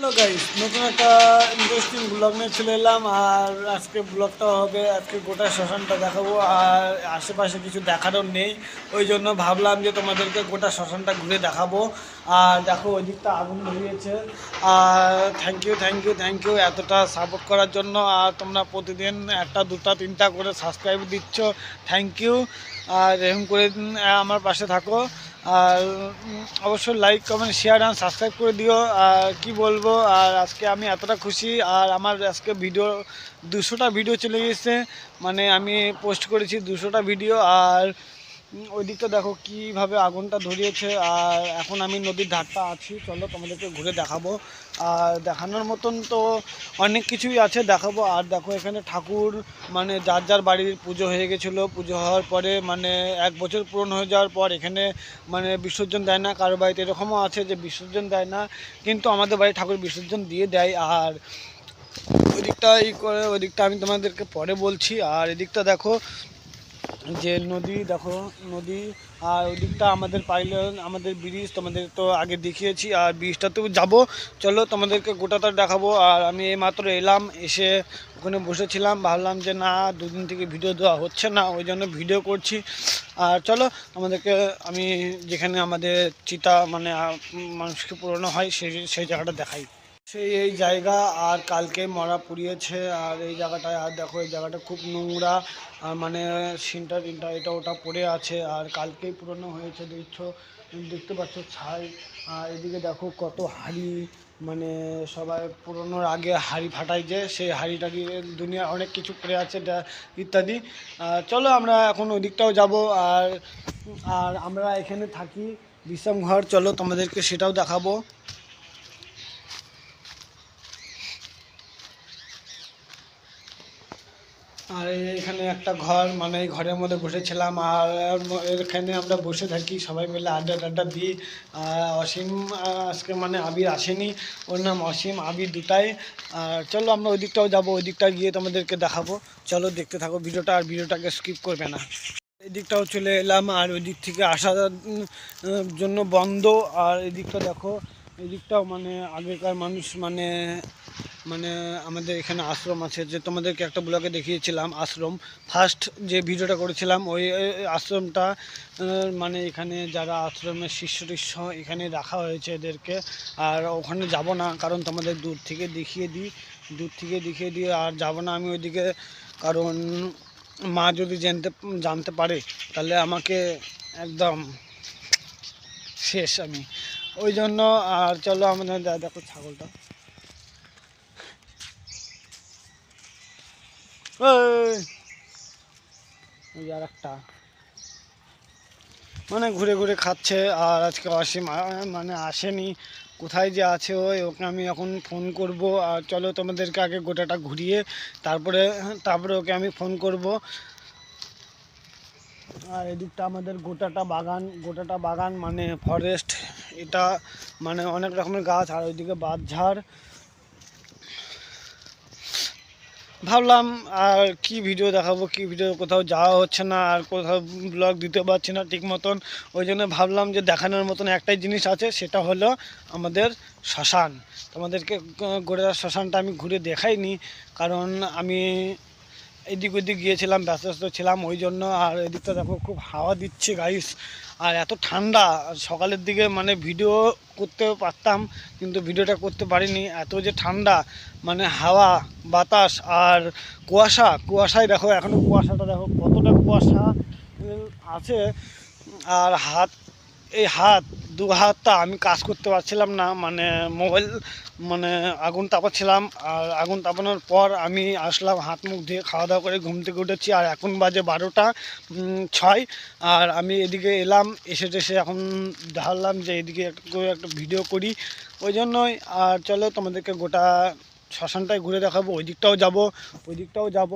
Hello guys, নতুন একটা interesting blog নিয়ে চলে এলাম। আর আজকে ব্লগটা হবে, আজকে গোটা শ্মশানটা দেখাবো। আর আশেপাশে কিছু দেখারও নেই, ওই জন্য ভাবলাম যে তোমাদেরকে গোটা শ্মশানটা ঘুরে দেখাবো। আর দেখো ওই দিকটা আগুন ধরিয়েছে। আর থ্যাংক ইউ এতটা সাপোর্ট করার জন্য। আর তোমরা প্রতিদিন একটা দুটা তিনটা করে সাবস্ক্রাইব দিচ্ছ, থ্যাংক ইউ। আর এরকম করে আমার পাশে থাকো। আর অবশ্যই লাইক কমেন্ট শেয়ার আর সাবস্ক্রাইব করে দিও। আর কি বলবো, আর আজকে আমি এতটা খুশি। আর আমার আজকে ভিডিও 200টা ভিডিও চলে গেছে, মানে আমি পোস্ট করেছি 200টা ভিডিও। আর ওই দিকটা দেখো কীভাবে আগুনটা ধরিয়েছে। আর এখন আমি নদীর ধারটা আছি, চলো তোমাদেরকে ঘুরে দেখাবো। আর দেখানোর মতন তো অনেক কিছুই আছে, দেখাবো। আর দেখো এখানে ঠাকুর, মানে যার যার বাড়ির পুজো হয়ে গেছিলো, পুজো হওয়ার পরে মানে 1 বছর পূরণ হয়ে যাওয়ার পর এখানে মানে বিসর্জন দেয় না। কারো বাড়িতে এরকমও আছে যে বিসর্জন দেয় না, কিন্তু আমাদের বাড়ি ঠাকুর বিসর্জন দিয়ে দেয়। আর ওই দিকটা করে ওই দিকটা আমি তোমাদেরকে পরে বলছি। আর এদিকটা দেখো যে নদী, দেখো নদী। আর ওই দিকটা আমাদের পাইলন, আমাদের ব্রিজ তোমাদের তো আগে দেখিয়েছি। আর ব্রিজটাতেও যাব, চলো তোমাদেরকে গোটাটা দেখাবো। আর আমি এইমাত্র এলাম, এসে ওখানে বসেছিলাম, ভাবলাম যে না, দুদিন থেকে ভিডিও দেওয়া হচ্ছে না, ওই জন্য ভিডিও করছি। আর চলো তোমাদেরকে আমি যেখানে আমাদের চিতা মানে মানুষকে পুরনো হয় সেই জায়গাটা দেখাই। সেই এই জায়গা। আর কালকে মরা পুড়িয়েছে। আর এই জায়গাটায়, আর দেখো এই জায়গাটা খুব নোংরা, আর মানে সিনটা টিনটা এটা ওটা পড়ে আছে। আর কালকেই পুরনো হয়েছে, দেখতে পাচ্ছ ছাই। আর এদিকে দেখো কত হাঁড়ি, মানে সবাই পুরনোর আগে হাঁড়ি ফাটায়, যে সেই হাঁড়ি টাড়ি দুনিয়া অনেক কিছু পড়ে আছে ইত্যাদি। চলো আমরা এখন ওই দিকটাও যাবো। আর আর আমরা এখানে থাকি বিশ্রাম ঘর, চলো তোমাদেরকে সেটাও দেখাবো। আর এখানে একটা ঘর, মানে এই ঘরের মধ্যে বসেছিলাম। আর এখানে আমরা বসে থাকি সবাই মিলে, আড্ডা টাড্ডা দিই। অসীম আজকে মানে আবির আসেনি, ওর নাম অসীম, আবির দুটাই। আর চলো আমরা ওই দিকটাও যাবো, ওই দিকটা গিয়ে তোমাদেরকে দেখাবো। চলো দেখতে থাকো ভিডিওটা, আর ভিডিওটাকে স্কিপ করবে না। এই দিকটাও চলে এলাম, আর ওই দিক থেকে আসার জন্য বন্ধ। আর এই দিকটা দেখো, এই দিকটাও মানে আগেকার মানুষ, মানে মানে আমাদের এখানে আশ্রম আছে, যে তোমাদেরকে একটা ব্লগে দেখিয়েছিলাম আশ্রম, ফার্স্ট যে ভিডিওটা করেছিলাম ওই আশ্রমটা। মানে এখানে যারা আশ্রমের শিষ্য টিষ্য এখানে রাখা হয়েছে এদেরকে। আর ওখানে যাব না, কারণ তোমাদের দূর থেকে দেখিয়ে দিই। আর যাব না আমি ওইদিকে, কারণ মা যদি জানতে পারে তাহলে আমাকে একদম শেষ আমি, ওই জন্য। আর চলো আমাদের দেখো ছাগলটা, ওই আর একটা মানে ঘুরে ঘুরে খাচ্ছে। আর আজকে অসীম মানে আসেনি, কোথায় যে আছে ওকে আমি এখন ফোন করব। আর চলো তোমাদেরকে আগে গোটাটা ঘুরিয়ে তারপরে ওকে আমি ফোন করব। আর এদিকটা আমাদের গোটাটা বাগান মানে ফরেস্ট, এটা মানে অনেক রকমের গাছ। আর ওইদিকে বাঁশঝাড়। ভাবলাম আর কি ভিডিও দেখাবো, কি ভিডিও, কোথাও যাওয়া হচ্ছে না, আর কোথাও ব্লগ দিতে পারছি না ঠিক মতন। ওই জন্য ভাবলাম যে দেখানোর মতন একটাই জিনিস আছে, সেটা হলো আমাদের শ্মশান। তোমাদেরকে গোটা শ্মশানটা আমি ঘুরে দেখাইনি, কারণ আমি এদিক ওদিক গিয়েছিলাম, ব্যস্ত ছিলাম ওই জন্য। আর এদিকটা দেখো খুব হাওয়া দিচ্ছে গাইস, আর এত ঠান্ডা। সকালের দিকে মানে ভিডিও করতে পারতাম, কিন্তু ভিডিওটা করতে পারিনি, এত যে ঠান্ডা, মানে হাওয়া বাতাস আর কুয়াশায় দেখো, এখনও কুয়াশাটা দেখো কতটা কুয়াশা আছে। আর দু হাতটা আমি কাজ করতে পারছিলাম না, মানে মোবাইল মানে আগুন তাপাচ্ছিলাম। আর আগুন তাপানোর পর আমি আসলাম, হাত মুখ ধুয়ে খাওয়া দাওয়া করে ঘুম থেকে উঠেছি। আর এখন বাজে 12টা 6। আর আমি এদিকে এলাম, এসে এখন ভাবলাম যে এদিকে একটা ভিডিও করি, ওই জন্যই। আর চলো তোমাদেরকে গোটা শ্মশানটাই ঘুরে দেখাবো, ওই দিকটাও যাব।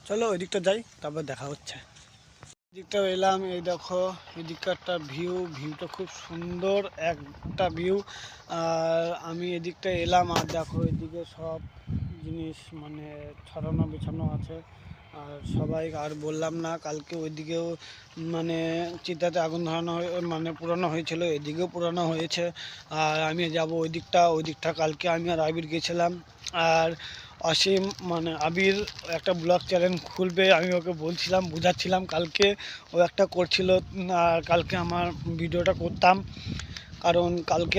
চলো ওই দিকটা যাই, তারপর দেখা হচ্ছে। দিকটা এলাম, এই দেখো এদিককারটা ভিউটা খুব সুন্দর একটা ভিউ। আর আমি এদিকটা এলাম, আর দেখো এদিকে সব জিনিস মানে ছড়ানো বিছানো আছে। আর সবাই আর বললাম না, কালকে ওইদিকেও মানে চিতাতে আগুন ধরানো মানে পুরানো হয়েছিল, এদিকেও পুরানো হয়েছে। আর আমি যাব ওই দিকটা কালকে আমি আর আবির গেছিলাম। আর অসীম মানে আবির একটা ব্লগ চ্যানেল খুলবে, আমি ওকে বলছিলাম, বুঝাচ্ছিলাম কালকে, ও একটা করছিল। আর কালকে আমার ভিডিওটা করতাম, কারণ কালকে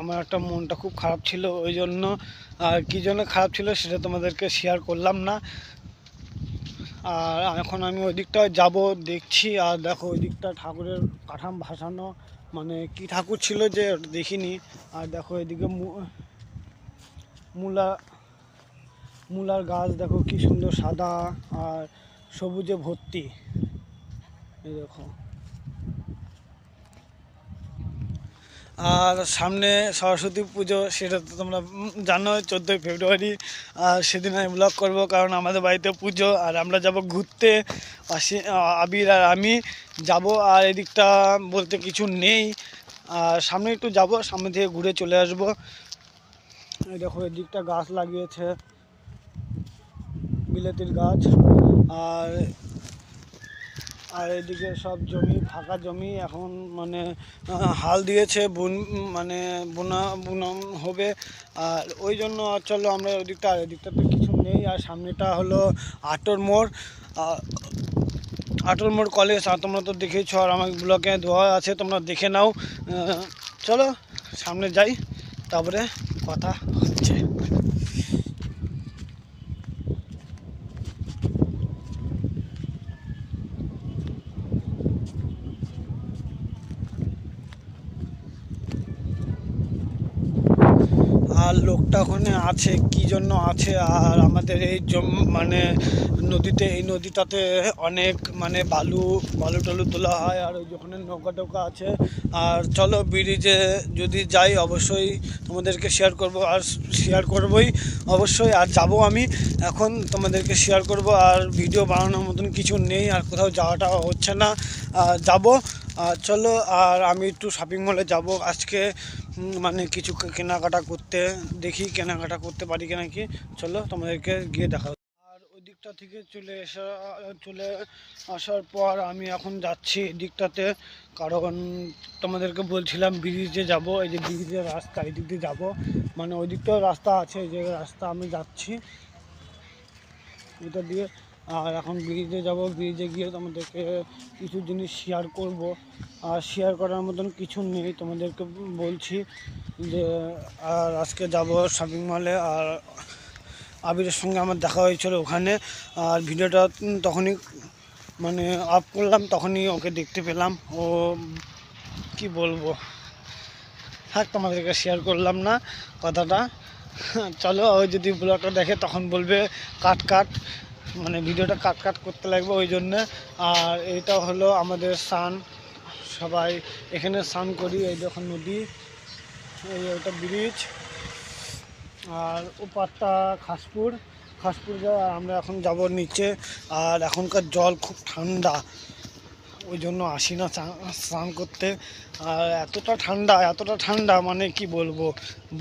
আমার একটা মনটা খুব খারাপ ছিল, ওই জন্য। আর কী জন্য খারাপ ছিল সেটা তোমাদেরকে শেয়ার করলাম না। আর এখন আমি ওই দিকটা যাবো, দেখছি। আর দেখো ওই দিকটা ঠাকুরের কাঠাম ভাসানো, মানে কি ঠাকুর ছিল যে ওটা দেখিনি। আর দেখো এদিকে মূলার গাছ দেখো কি সুন্দর সাদা আর সবুজে ভর্তি, এই দেখো। আর সামনে সরস্বতী পুজো, সেটা তো তোমরা জানো, 14ই ফেব্রুয়ারি। আর সেদিন আমি ব্লগ করবো, কারণ আমাদের বাড়িতে পুজো। আর আমরা যাব ঘুরতে, আবির আর আমি যাব। আর এদিকটা বলতে কিছু নেই, আর সামনে একটু যাব, সামনে থেকে ঘুরে চলে আসব। এই দেখো এদিকটা গাছ লাগিয়েছে, বিলেতির গাছ। আর আর এদিকে সব জমি, ফাঁকা জমি, এখন মানে হাল দিয়েছে, মানে বোনা হবে। আর ওই জন্য চলো আমরা ওই দিকটা, আর এদিকটা তো কিছু নেই। আর সামনেটা হলো আটর মোড়, আটর মোড় কলেজ। আর তোমরা তো দেখেছো, আর আমার ব্লগে দেওয়া আছে, তোমরা দেখে নাও। চলো সামনে যাই, তারপরে কথা হচ্ছে। আর লোকটা ওখানে আছে কি জন্য আছে, আর আমাদের এই মানে নদীতে, এই নদীটাতে অনেক মানে বালু টালু তোলা হয়। আর ওই ওখানে নৌকা টৌকা আছে। আর চলো ব্রিজে যদি যাই অবশ্যই তোমাদেরকে শেয়ার করব, আর শেয়ার করবই অবশ্যই। আর যাব আমি এখন, তোমাদেরকে শেয়ার করব। আর ভিডিও বানানোর মতন কিছু নেই, আর কোথাও যাওয়াটা হচ্ছে না, যাব। চলো, আর আমি একটু শপিং মলে যাব আজকে, মানে কিছু কেনাকাটা করতে, দেখি কেনাকাটা করতে পারি কিনা কি। চলো তোমাদেরকে গিয়ে দেখা। আর ওই দিকটা থেকে চলে আসার পর আমি এখন যাচ্ছি দিকটাতে, কারণ তোমাদেরকে বলছিলাম ব্রিজে যাব। এই যে ব্রিজের রাস্তা, এই দিক দিয়ে যাবো, মানে ওই দিকটাও রাস্তা আছে, এই যে রাস্তা আমি যাচ্ছি এটা দিয়ে। আর এখন ব্রিজে যাব, ব্রিজে গিয়ে তোমাদেরকে কিছু জিনিস শেয়ার করব। আর শেয়ার করার মতন কিছু নেই, তোমাদেরকে বলছি যে। আর আজকে যাব শপিং মলে, আর আবিরের সঙ্গে আমার দেখা হয়েছিল ওখানে। আর ভিডিওটা তখনই মানে অফ করলাম, তখনই ওকে দেখতে পেলাম। ও কি বলবো, থাক, তোমাদেরকে শেয়ার করলাম না কথাটা। চলো, ওই যদি ব্লগটা দেখে তখন বলবে কাট, মানে ভিডিওটা কাট করতে লাগবে, ওই জন্যে। আর এইটা হলো আমাদের স্নান, সবাই এখানে স্নান করি। এই যখন নদী, এই ওটা ব্রিজ, আর ওপারটা খাসপুর যায়। আর আমরা এখন যাব নিচে। আর এখনকার জল খুব ঠান্ডা, ওই জন্য আসি না স্নান করতে। আর এতটা ঠান্ডা মানে কি বলবো,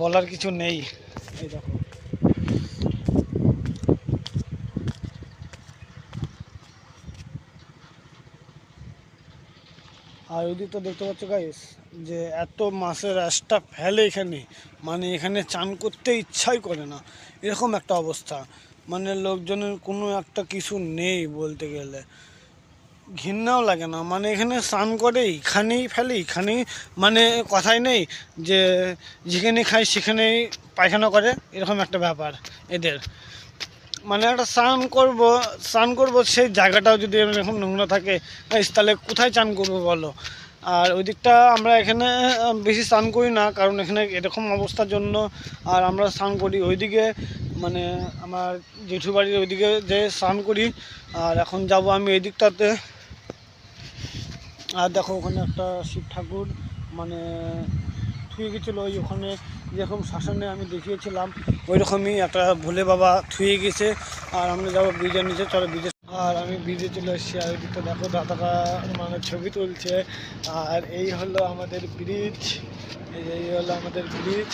বলার কিছু নেই। এই দেখো, আর ওই তো দেখতে পাচ্ছ গাইস, যে এত মাছের রাস্তা ফেলে এখানে, মানে এখানে চান করতে ইচ্ছাই করে না, এরকম একটা অবস্থা। মানে লোকজনের কোনো একটা কিছু নেই বলতে গেলে, ঘৃণাও লাগে না। মানে এখানে স্নান করে এখানেই ফেলে, এখানেই, মানে কথাই নেই যে যেখানে খায় সেখানেই পায়খানা করে, এরকম একটা ব্যাপার এদের। মানে একটা স্নান করবো সেই জায়গাটাও যদি এরকম নোংরা থাকে, তাহলে কোথায় চান করবো বলো। আর ওই দিকটা আমরা এখানে বেশি স্নান করি না, কারণ এখানে এরকম অবস্থার জন্য। আর আমরা স্নান করি ওইদিকে, মানে আমার জেঠু বাড়ির ওইদিকে যে স্নান করি। আর এখন যাব আমি এই দিকটাতে। আর দেখো ওখানে একটা শিব ঠাকুর মানে থুয়ে গেছিলো, ওই ওখানে যেরকম শ্মশানে আমি দেখিয়েছিলাম, ওই রকমই একটা ভোলে বাবা থুয়ে গেছে। আর আমরা যাবো ব্রিজের নিচে, চলো ব্রিজে। আর আমি ব্রিজে চলে এসেছি, আর ওইদিকটা দেখো দাদারা মানে ছবি তুলছে। আর এই হলো আমাদের ব্রিজ, এই হলো আমাদের ব্রিজ।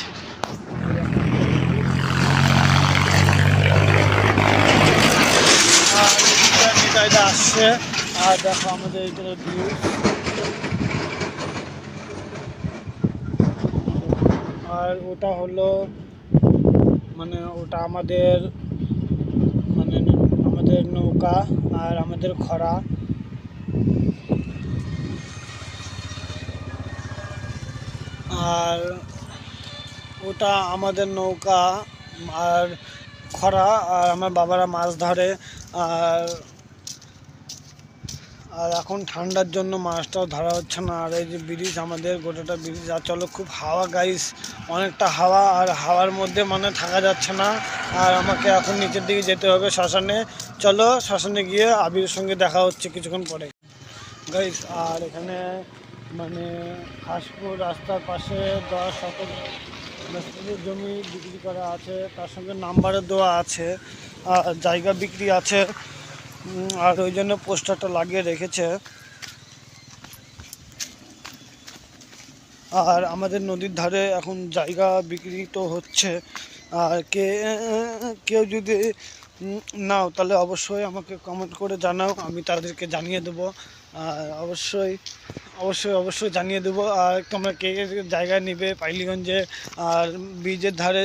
আর রাইডার আসছে। আর দেখো আমাদের এইখানে ভিউ, আর ওটা হলো মানে ওটা আমাদের মানে আমাদের নৌকা আর আমাদের খরা। আর ওটা আমাদের নৌকা আর খরা, আর আমার বাবারা মাছ ধরে। আর আর এখন ঠান্ডার জন্য মাছটাও ধরা হচ্ছে না। আর এই যে ব্রিজ, আমাদের গোটাটা ব্রিজ। আর চলো, খুব হাওয়া গাইস, অনেকটা হাওয়া, আর হাওয়ার মধ্যে মানে থাকা যাচ্ছে না। আর আমাকে এখন নিচের দিকে যেতে হবে শ্মশানে। চলো শ্মশানে গিয়ে আবিরের সঙ্গে দেখা হচ্ছে কিছুক্ষণ পরে গাইস। আর এখানে মানে হাসপুর রাস্তার পাশে 10 শতক জমি বিক্রি করা আছে, তার সঙ্গে নাম্বারও দেওয়া আছে, আর জায়গা বিক্রি আছে। আর ওই জন্য পোস্টারটা লাগিয়ে রেখেছে। আর আমাদের নদীর ধারে এখন জায়গা বিক্রি তো হচ্ছে। আর কেউ যদি নাও তাহলে অবশ্যই আমাকে কমেন্ট করে জানাও, আমি তাদেরকে জানিয়ে দেবো। আর অবশ্যই অবশ্যই অবশ্যই জানিয়ে দেবো। আর তোমরা কে কে জায়গা নিবে পাইলিগঞ্জে। আর ব্রিজের ধারে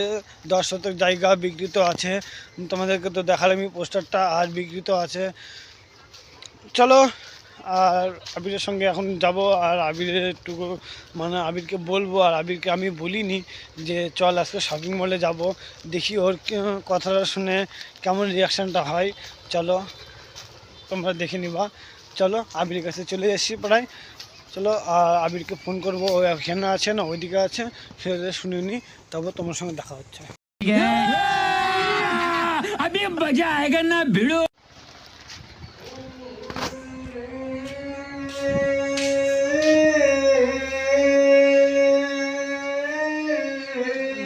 10 শতক জায়গা বিক্রিত আছে, তোমাদেরকে তো দেখালামই পোস্টারটা। আর বিক্রিত আছে। চলো, আর আবিরের সঙ্গে এখন যাব। আর আবিরের একটু মানে আবিরকে বলবো, আর আবিরকে আমি বলিনি যে চল আজকে শপিং মলে যাব, দেখি ওর কথাটা শুনে কেমন রিয়াকশানটা হয়। চলো তোমরা দেখে নিবা। চলো আবিরের কাছে চলে এসেছি প্রায়। চলো, আর আবিরকে ফোন করবো, ও এখানে আছে না ওইদিকে আছে, সেটা শুনে নি, তবে তোমার সঙ্গে দেখা হচ্ছে। अभी मजा आएगा ना भिड़ो।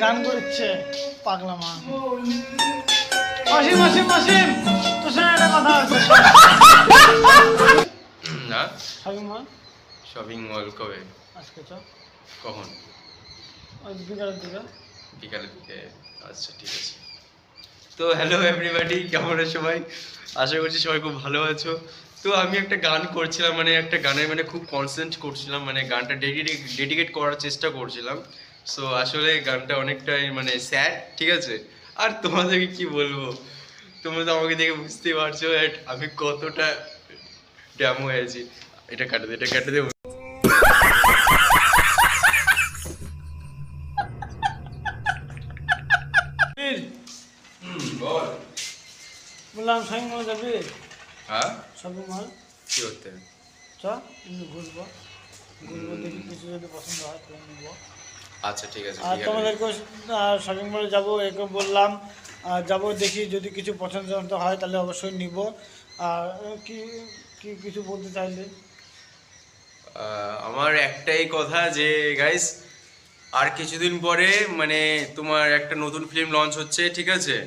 গান করছে পাগলা মা। মাসিম মাসিম মাসিম, তোর সঙ্গে একটা কথা আছে। না শপিং মল, শপিং মল কবে? আজকে চ। কখন? ওই বিকালের দিকে। বিকালের দিকে? আচ্ছা ঠিক আছে। তো হ্যালো এভরিবডি, কেমন আছো সবাই? আশা করছি সবাই খুব ভালো আছো। তো আমি একটা গান করছিলাম, মানে একটা গানের মানে খুব কনসেন্ট্রেট করছিলাম, মানে গানটা ডেডিকেট করার চেষ্টা করছিলাম। সো আসলে গানটা অনেকটাই মানে স্যাড, ঠিক আছে? আর তোমাদেরকে কি বলবো, তোমরা তো আমাকে দেখে বুঝতেই পারছো আমি কতটা ড্যামো হয়েছি। এটা কাটে দে, এটা কাটে দে। বল। বললাম শপিং মল যাবি? হ্যাঁ, শপিং মল কি করতে? চ, এমনি ঘুরবো ঘুরবো, দেখি কিছু যদি পছন্দ হয় তাহলে নিবো। আচ্ছা ঠিক আছে। আর তোমাদেরকে শপিং মলে যাবো, একে বললাম যাবো, দেখি যদি কিছু পছন্দ হয় তাহলে অবশ্যই নিব। আর কি কি কিছু বলতে চাইলে? আমার একটাই কথা যে গাইস, আর কিছুদিন পরে মানে তোমার একটা নতুন ফিল্ম লঞ্চ হচ্ছে, ঠিক আছে?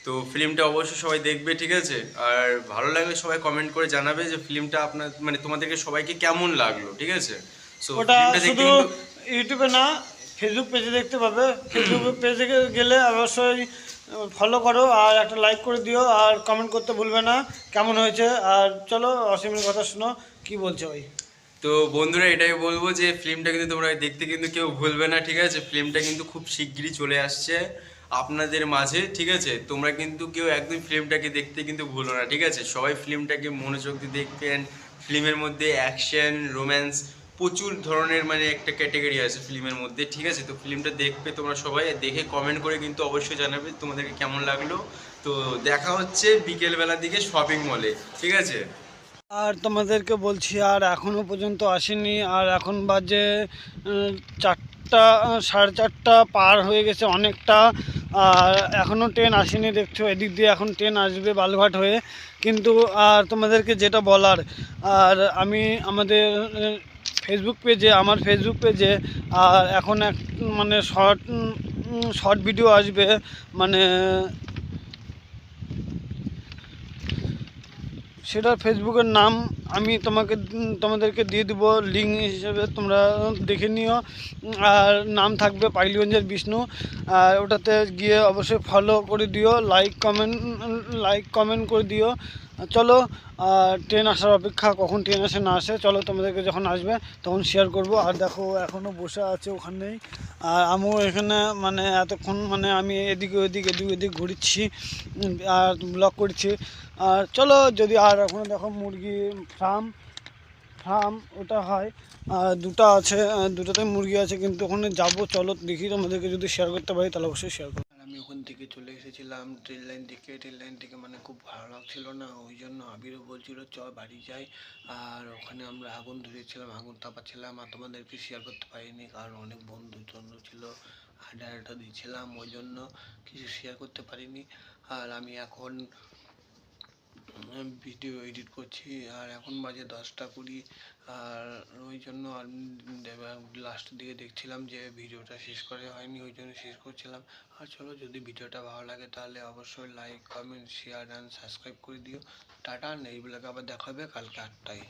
তো ফিল্মটা অবশ্যই সবাই দেখবে, ঠিক আছে? আর ভালো লাগলে সবাই কমেন্ট করে জানাবে যে ফিল্মটা আপনার মানে তোমাদেরকে সবাইকে কেমন লাগলো, ঠিক আছে? সো ওটা ফিল্মটা দেখতে শুধু কিন্তু ইউটিউবে না, ফেসবুক পেজে দেখতে পাবে। ফেসবুক পেজে গেলে অবশ্যই ফলো করো, আর একটা লাইক করে দিও, আর কমেন্ট করতে ভুলবে না কেমন হয়েছে। আর চলো অসীমের কথা শুনো, কি বলছে ওই। তো বন্ধুরা এটাই বলবো যে ফিল্মটা কিন্তু তোমরা দেখতে কিন্তু কেউ ভুলবে না, ঠিক আছে? ফিল্মটা কিন্তু খুব শিগগিরই চলে আসছে আপনাদের মাঝে, ঠিক আছে? তোমরা কিন্তু কেউ একদম ফিল্মটাকে দেখতে কিন্তু ভুলো না, ঠিক আছে? সবাই ফিল্মটাকে মনোযোগ দিয়ে দেখবেন। ফিল্মের মধ্যে অ্যাকশন, রোম্যান্স, প্রচুর ধরনের মানে একটা ক্যাটাগরি আছে ফিল্মের মধ্যে, ঠিক আছে? তো ফিল্মটা দেখবে তোমরা সবাই, দেখে কমেন্ট করে কিন্তু অবশ্যই জানাবে তোমাদেরকে কেমন লাগলো। তো দেখা হচ্ছে বিকেলবেলার দিকে শপিং মলে, ঠিক আছে? আর তোমাদেরকে বলছি, আর এখনও পর্যন্ত আসেনি। আর এখন বাজে 4টা, 4:30 পার হয়ে গেছে অনেকটা। আর এখনও ট্রেন আসেনি, দেখছো এদিক দিয়ে এখন ট্রেন আসবে বালুঘাট হয়ে। কিন্তু আর তোমাদেরকে যেটা বলার, আর আমি আমাদের ফেসবুক পেজে, আমার ফেসবুক পেজে আর এখন এক মানে শর্ট ভিডিও আসবে, মানে সেটা ফেসবুকের নাম আমি তোমাদেরকে দিয়ে দেবো লিঙ্ক হিসেবে, তোমরা দেখে নিও। আর নাম থাকবে পাইলিগঞ্জের বিষ্ণু। আর ওটাতে গিয়ে অবশ্যই ফলো করে দিও, লাইক কমেন্ট করে দিও। চলো ট্রেন আসার অপেক্ষা, কখন ট্রেন আসে না আসে, চলো তোমাদেরকে যখন আসবে তখন শেয়ার করব। আর দেখো এখনও বসে আছে ওখানেই, আর আমিও এখানে মানে এতক্ষণ মানে আমি এদিকে ওদিক এদিক ওদিক ঘুরছি আর ব্লগ করছি। আর চলো যদি আর এখনও দেখো মুরগি ফার্ম ফার্ম ওটা হয়, আর দুটো আছে, দুটোতে মুরগি আছে, কিন্তু ওখানে যাবো, চলো দেখি তোমাদেরকে যদি শেয়ার করতে পারি তাহলে অবশ্যই শেয়ার করবো। আমি ওখান থেকে চলে এসেছিলাম ট্রেন লাইন থেকে মানে খুব ভালো লাগছিল না, ওই জন্য আবিরও বলছিল চ বাড়ি যাই। আর ওখানে আমরা আগুন ধরিয়েছিলাম, আগুন তাপাচ্ছিলাম, আর তোমাদেরকে শেয়ার করতে পারিনি কারণ অনেক বন্ধু টন্ধু ছিল, আড্ডা আড্ডা দিচ্ছিলাম, ওই জন্য কিছু শেয়ার করতে পারিনি। আর আমি এখন ভিডিও এডিট করছি, আর এখন বাজে 10টা 20। আর ওই জন্য লাস্টের দিকে দেখছিলাম যে ভিডিওটা শেষ করা হয়নি, ওই জন্য শেষ করছিলাম। আর চলো যদি ভিডিওটা ভালো লাগে তাহলে অবশ্যই like comment share and subscribe করে দিও। টাটা, এইগুলোকে আবার দেখা হবে কালকে 8টায়।